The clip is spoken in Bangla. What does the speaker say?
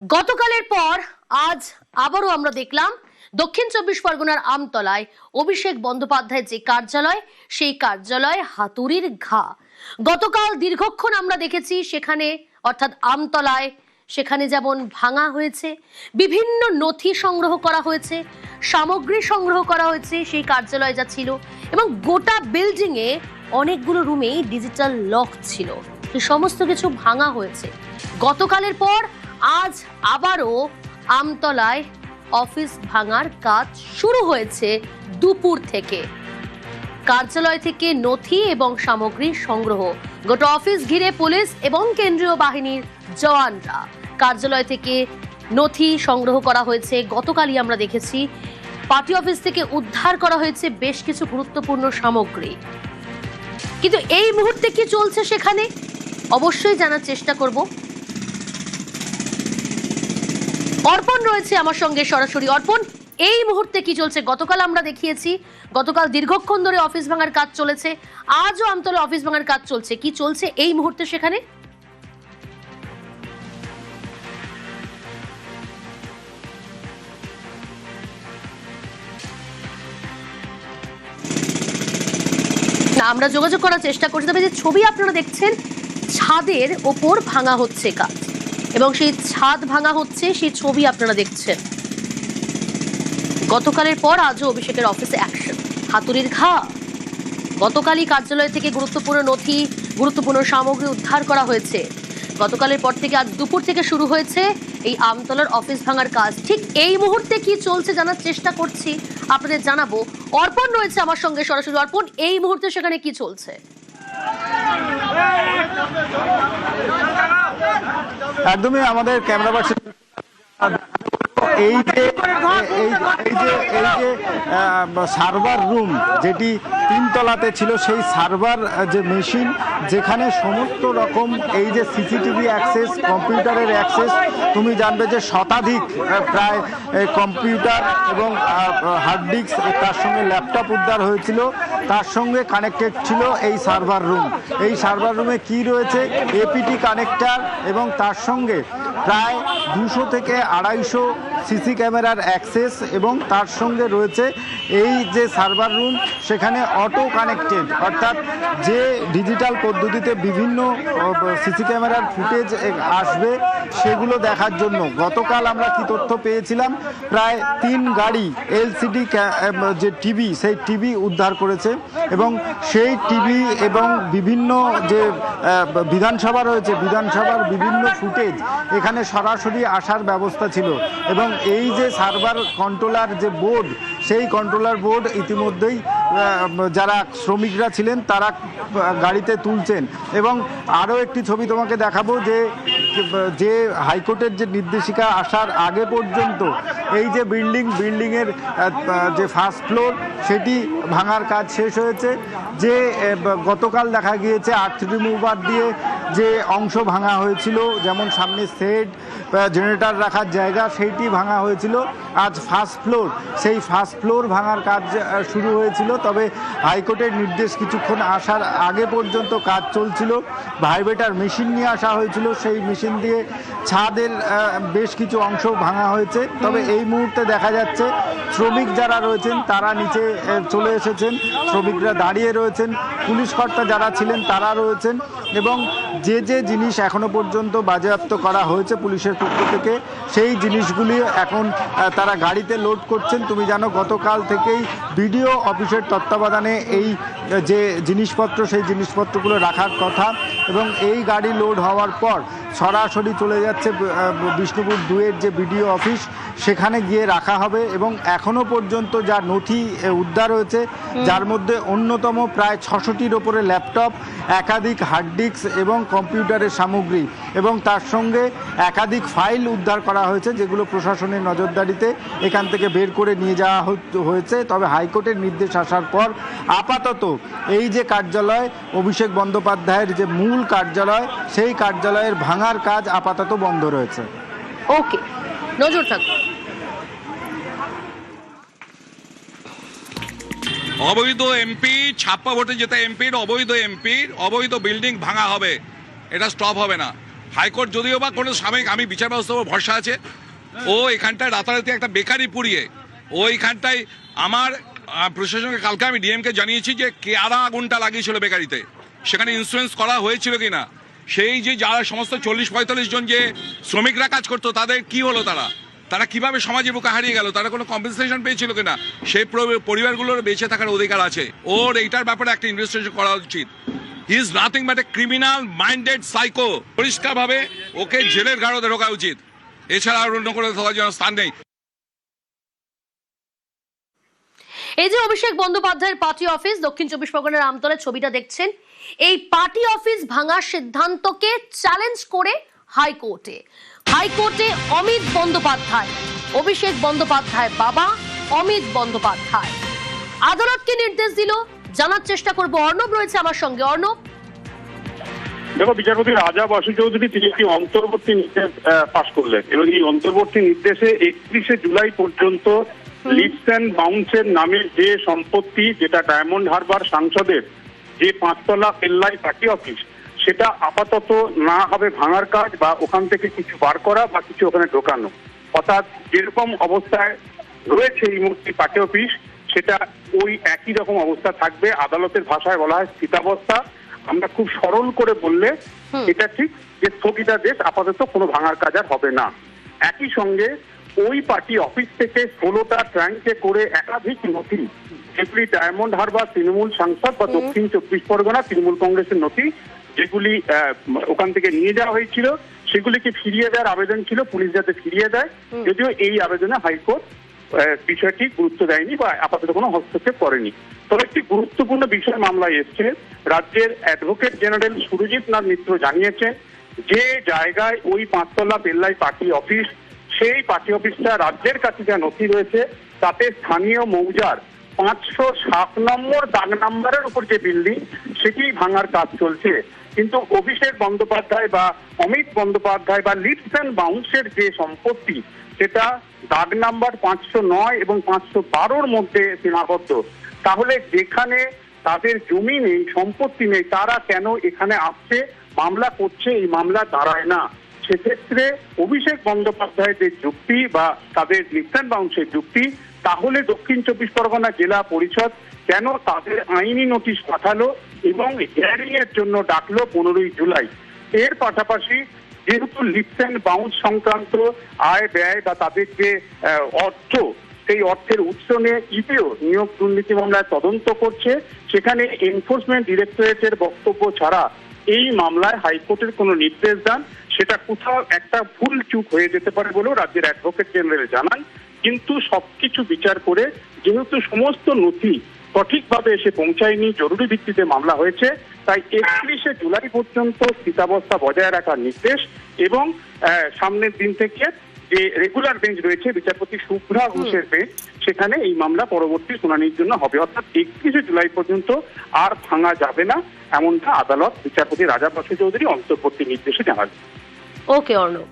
গতকালের পর আজ আবারও আমরা দেখলাম দক্ষিণ চব্বিশ পরগনার আমতলায় অভিষেক বন্দ্যোপাধ্যায়ের যে কার্যালয়, সেই কার্যালয়ে হাতুড়ির ঘা। গতকাল দীর্ঘক্ষণ আমরা দেখেছি সেখানে, অর্থাৎ আমতলায়, সেখানে যেমন ভাঙা হয়েছে, বিভিন্ন নথি সংগ্রহ করা হয়েছে, সামগ্রী সংগ্রহ করা হয়েছে সেই কার্যালয় যা ছিল, এবং গোটা বিল্ডিং এ অনেকগুলো রুমেই ডিজিটাল লক ছিল। সমস্ত কিছু ভাঙা হয়েছে। গতকালের পর আজ আবারও আমতলায় অফিস ভাঙার কাজ শুরু হয়েছে দুপুর থেকে। কার্যালয় থেকে নথি এবং সামগ্রী সংগ্রহ, গোটা অফিস ঘিরে পুলিশ এবং কেন্দ্রীয় বাহিনীর জওয়ানরা। কার্যালয় থেকে নথি সংগ্রহ করা হয়েছে। গতকালই আমরা দেখেছি পার্টি অফিস থেকে উদ্ধার করা হয়েছে বেশ কিছু গুরুত্বপূর্ণ সামগ্রী। কিন্তু এই মুহূর্তে কি চলছে সেখানে অবশ্যই জানার চেষ্টা করব। অর্পণ রয়েছে আমার সঙ্গে সরাসরি। অর্পণ, এই মুহূর্তে কি চলছে? গতকাল আমরা দেখিয়েছি, গতকাল দীর্ঘক্ষণ ধরে অফিস ভাঙার কাজ চলেছে, আজও আমতলা অফিস ভাঙার কাজ চলছে। কি চলছে এই মুহূর্তে সেখানে? আমরা যোগাযোগ করার চেষ্টা করছি, তবে যে ছবি আপনারা দেখছেন, ছাদের ওপর ভাঙা হচ্ছে কাজ, এবং সেই ছাদ ভাঙা হচ্ছে, সেই ছবি আপনারা দেখছেন। গতকালের পর আজও অভিষেকের অফিসে অ্যাকশন, হাতুড়ির ঘা। গতকালই কার্যালয় থেকে গুরুত্বপূর্ণ নথি, গুরুত্বপূর্ণ সামগ্রী উদ্ধার করা হয়েছে। গতকালের পর থেকে আজ দুপুর থেকে শুরু হয়েছে এই আমতলার অফিস ভাঙার কাজ। ঠিক এই মুহূর্তে কি চলছে জানার চেষ্টা করছি, আপনাদের জানাবো। অর্পণ রয়েছে আমার সঙ্গে সরাসরি। অর্পণ, এই মুহূর্তে সেখানে কি চলছে? একদমই আমাদের ক্যামেরা পার্সন এই যে সার্ভার রুম যেটি তিনতলাতে ছিল, সেই সার্ভার যে মেশিন, যেখানে সমস্ত রকম এই যে সিসিটিভি অ্যাক্সেস, কম্পিউটারের অ্যাক্সেস, তুমি জানবে যে শতাধিক প্রায় কম্পিউটার এবং হার্ড ডিস্ক, তার সঙ্গে ল্যাপটপ উদ্ধার হয়েছিল, তার সঙ্গে কানেক্টেড ছিল এই সার্ভার রুম। এই সার্ভার রুমে কি রয়েছে? এপিটি কানেক্টার এবং তার সঙ্গে প্রায় 200 থেকে 250 সিসি ক্যামেরার অ্যাক্সেস, এবং তার সঙ্গে রয়েছে এই যে সার্ভার রুম, সেখানে অটো কানেক্টেড, অর্থাৎ যে ডিজিটাল পদ্ধতিতে বিভিন্ন সিসি ক্যামেরার ফুটেজ আসবে সেগুলো দেখার জন্য। গতকাল আমরা কি তথ্য পেয়েছিলাম, প্রায় 3 গাড়ি এলসিডি যে টিভি, সেই টিভি উদ্ধার করেছে, এবং সেই টিভি এবং বিভিন্ন যে বিধানসভা রয়েছে, বিধানসভার বিভিন্ন ফুটেজ এখানে সরাসরি আসার ব্যবস্থা ছিল। এবং এই যে সার্ভার কন্ট্রোলার যে বোর্ড, সেই কন্ট্রোলার বোর্ড ইতিমধ্যেই যারা শ্রমিকরা ছিলেন তারা গাড়িতে তুলছেন। এবং আরও একটি ছবি তোমাকে দেখাবো, যে হাইকোর্টের যে নির্দেশিকা আসার আগে পর্যন্ত এই যে বিল্ডিংয়ের যে ফার্স্ট ফ্লোর, সেটি ভাঙার কাজ শেষ হয়েছে। যে গতকাল দেখা গিয়েছে আর্থ রিমুভার দিয়ে যে অংশ ভাঙা হয়েছিল, যেমন সামনে শেড, জেনারেটর রাখার জায়গা, সেইটি ভাঙা হয়েছিল। আজ ফার্স্ট ফ্লোর, সেই ফার্স্ট ফ্লোর ভাঙার কাজ শুরু হয়েছিল। তবে হাইকোর্টের নির্দেশ কিছুক্ষণ আসার আগে পর্যন্ত কাজ চলছিল। ভাইব্রেটার মেশিন নিয়ে আসা হয়েছিল, সেই মেশিন দিয়ে ছাদের বেশ কিছু অংশ ভাঙা হয়েছে। তবে এই মুহূর্তে দেখা যাচ্ছে শ্রমিক যারা রয়েছেন তারা নিচে চলে এসেছেন, শ্রমিকরা দাঁড়িয়ে রয়েছেন, পুলিশ কর্তা যারা ছিলেন তারা রয়েছেন, এবং যে জিনিস এখনো পর্যন্ত বাজেয়াপ্ত করা হয়েছে পুলিশের পক্ষ থেকে, সেই জিনিসগুলি এখন তারা গাড়িতে লোড করছেন। তুমি জানো গতকাল থেকেই বিডিও অফিসের তত্ত্বাবধানে এই যে জিনিসপত্র, সেই জিনিসপত্রগুলো রাখার কথা, এবং এই গাড়ি লোড হওয়ার পর সরাসরি চলে যাচ্ছে বিষ্ণুপুর 2-এর যে বিডিও অফিস, সেখানে গিয়ে রাখা হবে। এবং এখনো পর্যন্ত যা নথি উদ্ধার হয়েছে, যার মধ্যে অন্যতম প্রায় 600টির ওপরে ল্যাপটপ, একাধিক হার্ড ডিস্ক এবং কম্পিউটারের সামগ্রী, এবং তার সঙ্গে একাধিক ফাইল উদ্ধার করা হয়েছে, যেগুলো প্রশাসনের নজরদারিতে এখান থেকে বের করে নিয়ে যাওয়া হয়েছে। তবে হাইকোর্টের নির্দেশ আসার পর আপাতত এই যে কার্যালয়, অভিষেক বন্দ্যোপাধ্যায়ের যে মূল কার্যালয়, সেই কার্যালয়ের ভাঙার কাজ আপাতত বন্ধ রয়েছে। ওকে, নজর থাকুন। অবৈধ এমপি, ছাপ্পা ভোটে জেতা এমপির, অবৈধ বিল্ডিং ভাঙা হবে, এটা স্টপ হবে না। হাইকোর্ট যদিও বা কোনো সাময়িক, আমি বিচার ব্যবস্থার উপর ভরসা আছে। ও এখানটায় রাতারাতি একটা বেকারি পুড়িয়ে ও এইখানটায় আমার প্রশাসনকে কালকে আমি ডিএমকে জানিয়েছি যে কারা আগুনটা লাগিয়েছিল বেকারিতে, সেখানে ইন্স্যুরেন্স করা হয়েছিল কিনা, সেই যে যারা সমস্ত 40-45 জন যে শ্রমিকরা কাজ করতো তাদের কি হলো, তারা কিভাবে সমাজে বুকে হারিয়ে গেল, তারা কোনো কম্পেনসেশন পেয়েছিল কিনা, সেই পরিবারগুলোর বেঁচে থাকার অধিকার আছে। ওর এইটার ব্যাপারে একটা ইনভেস্টিগেশন করা উচিত। He is nothing but a criminal minded psycho. পরিষ্কারভাবে ওকে জেলের গাড়োতে ঢোকা উচিত, এছাড়া আর অন্য কোনো থাকার জন্য স্থান নেই। এই যে অভিষেক বন্দ্যোপাধ্যায়ের পার্টি অফিস দক্ষিণ 24 পরগনার আমতলার ছবিটা দেখছেন, এই পার্টি অফিস ভাঙার সিদ্ধান্তকে চ্যালেঞ্জ করে হাইকোর্টে অমিত বন্দ্যোপাধ্যায়, অভিষেক বন্দ্যোপাধ্যায় বাবা অমিত বন্দ্যোপাধ্যায় আদালতকে নির্দেশ দিল। জানার চেষ্টা করব, অর্ণব রয়েছে আমার সঙ্গে। অর্ণব, দেখো, বিচারপতি রাজা বসু চৌধুরী তিনি একটি অন্তর্বর্তী নির্দেশ পাশ করলেন এবং এই অন্তর্বর্তী নির্দেশে 31শে জুলাই পর্যন্ত লিপস অ্যান্ড বাউন্সের নামে যে সম্পত্তি, যেটা ডায়মন্ড হারবার সাংসদের যে 5তলা পেল্লাই পার্টি অফিস, সেটা আপাতত না হবে ভাঙার কাজ বা ওখান থেকে কিছু বার করা বা কিছু ওখানে ঢোকানো। অর্থাৎ যেরকম অবস্থায় রয়েছে এই মুহূর্তে পার্টি অফিস, সেটা ওই একই রকম অবস্থা থাকবে। আদালতের ভাষায় বলা হয় স্থিতাবস্থা। আমরা খুব সরল করে বললে এটা ঠিক যে স্থগিতাদেশ, আপাতত কোনো ভাঙার কাজ আর হবে না। একই সঙ্গে ওই পার্টি অফিস থেকে 16টা ট্রাঙ্কে করে একাধিক নথি, যেগুলি ডায়মন্ড হারবার তৃণমূল সাংসদ বা দক্ষিণ 24 পরগনা তৃণমূল কংগ্রেসের নথি, যেগুলি ওখান থেকে নিয়ে যাওয়া হয়েছিল, সেগুলিকে ফিরিয়ে দেওয়ার আবেদন ছিল, পুলিশ যাতে ফিরিয়ে দেয়। যদিও এই আবেদনে হাইকোর্ট বিষয়টি গুরুত্ব দেয়নি বা আপাতত কোনো হস্তক্ষেপ করেনি। তবে একটি গুরুত্বপূর্ণ বিষয় মামলায় এসছে। রাজ্যের অ্যাডভোকেট জেনারেল সুরজিৎ নাথ মিত্র জানিয়েছেন যে জায়গায় ওই 5তলা পেল্লাই পার্টি অফিস, সেই পার্টি অফিসটা রাজ্যের কাছে যা নথি রয়েছে তাতে স্থানীয় মৌজার 507 নম্বর দাগ নাম্বারের উপর যে বিল্ডিং, সেটি ভাঙার কাজ চলছে। কিন্তু অভিষেক বন্দ্যোপাধ্যায় বা অমিত বন্দ্যোপাধ্যায় বা লিপস অ্যান্ড বাউন্সের যে সম্পত্তি, সেটা দাগ নাম্বার 509 এবং 512-র মধ্যে সীমাবদ্ধ। তাহলে যেখানে তাদের জমি নেই, সম্পত্তি নেই, তারা কেন এখানে আসছে, মামলা করছে? এই মামলা দাঁড়ায় না। সেক্ষেত্রে অভিষেক বন্দ্যোপাধ্যায়ের যুক্তি বা তাদের লিপস অ্যান্ড বাউন্সের যুক্তি, তাহলে দক্ষিণ 24 পরগনা জেলা পরিষদ কেন তাদের আইনি নোটিশ পাঠালো এবং হিয়ারিং এর জন্য ডাকলো 15ই জুলাই। এর পাশাপাশি যেহেতু লিপস অ্যান্ড বাউন্স সংক্রান্ত আয় ব্যয় বা তাদের যে অর্থ, সেই অর্থের উৎস নিয়ে ইডিও নিয়োগ দুর্নীতি মামলায় তদন্ত করছে, সেখানে এনফোর্সমেন্ট ডিরেক্টরেটের বক্তব্য ছাড়া এই মামলায় হাইকোর্টের কোনো নির্দেশ দেন, সেটা কোথাও একটা ভুল চুক হয়ে যেতে পারে বলেও রাজ্যের অ্যাডভোকেট জেনারেল জানান। কিন্তু সবকিছু বিচার করে যেহেতু সমস্ত নথি সঠিকভাবে এসে পৌঁছায়নি, জরুরি ভিত্তিতে মামলা হয়েছে, তাই 31শে জুলাই পর্যন্ত স্থিতাবস্থা বজায় রাখার নির্দেশ এবং সামনের দিন থেকে যে রেগুলার বেঞ্চ রয়েছে বিচারপতি শুভ্রা ঘোষের বেঞ্চ, সেখানে এই মামলা পরবর্তী শুনানির জন্য হবে। অর্থাৎ 31শে জুলাই পর্যন্ত আর ভাঙা যাবে না, এমনটা আদালত বিচারপতি রাজা বসু চৌধুরী অন্তর্বর্তী নির্দেশে জানালেন। ওকে অর্ণব।